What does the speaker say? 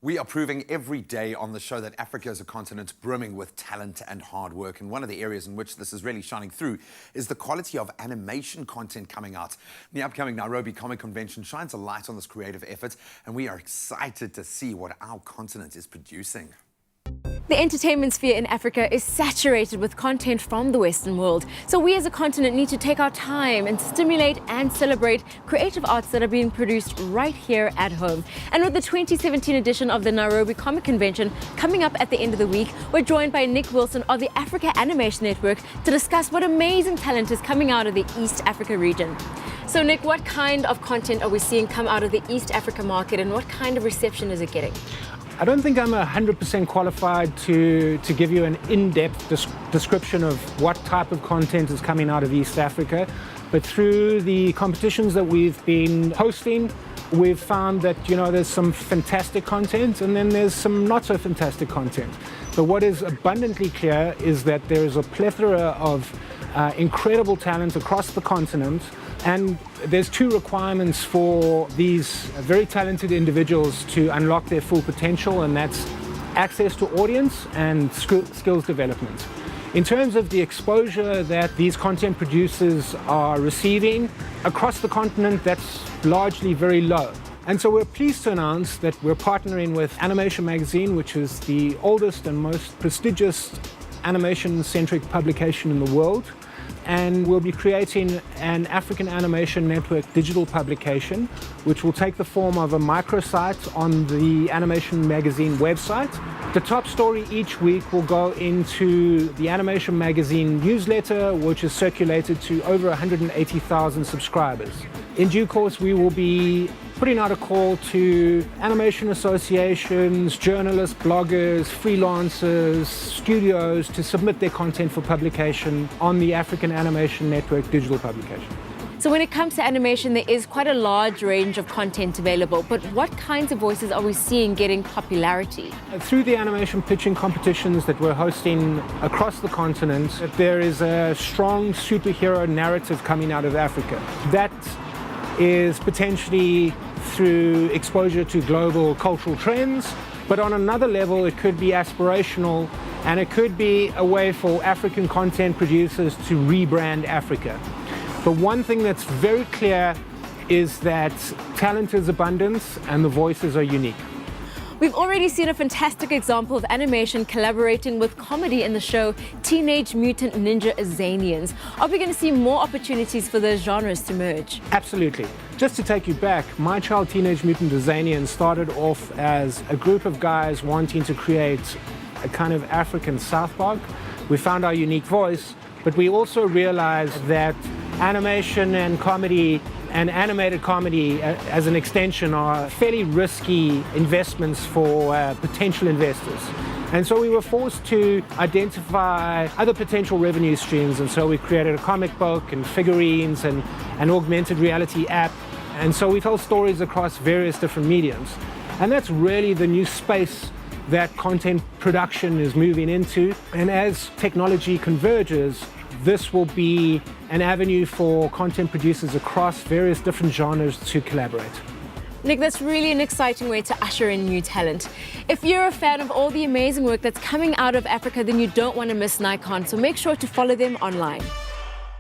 We are proving every day on the show that Africa is a continent brimming with talent and hard work. And one of the areas in which this is really shining through is the quality of animation content coming out. The upcoming Nairobi Comic Convention shines a light on this creative effort, and we are excited to see what our continent is producing. The entertainment sphere in Africa is saturated with content from the Western world. So we as a continent need to take our time and stimulate and celebrate creative arts that are being produced right here at home. And with the 2017 edition of the Nairobi Comic Convention coming up at the end of the week, we're joined by Nick Wilson of the Africa Animation Network to discuss what amazing talent is coming out of the East Africa region. So Nick, what kind of content are we seeing come out of the East Africa market, and what kind of reception is it getting? I don't think I'm 100% qualified to give you an in-depth description of what type of content is coming out of East Africa, but through the competitions that we've been hosting, we've found that, there's some fantastic content and then there's some not so fantastic content. But what is abundantly clear is that there is a plethora of incredible talent across the continent. And there's two requirements for these very talented individuals to unlock their full potential, and that's access to audience and skills development. In terms of the exposure that these content producers are receiving across the continent, that's largely very low. And so we're pleased to announce that we're partnering with Animation Magazine, which is the oldest and most prestigious animation-centric publication in the world. And we'll be creating an African Animation Network digital publication, which will take the form of a microsite on the Animation Magazine website. The top story each week will go into the Animation Magazine newsletter, which is circulated to over 180,000 subscribers. In due course, we will be putting out a call to animation associations, journalists, bloggers, freelancers, studios to submit their content for publication on the African Animation Network digital publication. So when it comes to animation, there is quite a large range of content available, but what kinds of voices are we seeing getting popularity? Through the animation pitching competitions that we're hosting across the continent, there is a strong superhero narrative coming out of Africa. That is potentially through exposure to global cultural trends, but on another level it could be aspirational, and it could be a way for African content producers to rebrand Africa. But one thing that's very clear is that talent is abundant and the voices are unique. We've already seen a fantastic example of animation collaborating with comedy in the show Teenage Mutant Ninja Azanians. Are we going to see more opportunities for those genres to merge? Absolutely. Just to take you back, My Child Teenage Mutant Azanians started off as a group of guys wanting to create a kind of African South Park. We found our unique voice, but we also realized that animation and comedy and animated comedy as an extension are fairly risky investments for potential investors. And so we were forced to identify other potential revenue streams, and so we created a comic book and figurines and an augmented reality app. And so we tell stories across various different mediums. And that's really the new space that content production is moving into. And as technology converges, this will be an avenue for content producers across various different genres to collaborate. Nick, that's really an exciting way to usher in new talent. If you're a fan of all the amazing work that's coming out of Africa, then you don't want to miss Nikon, so make sure to follow them online.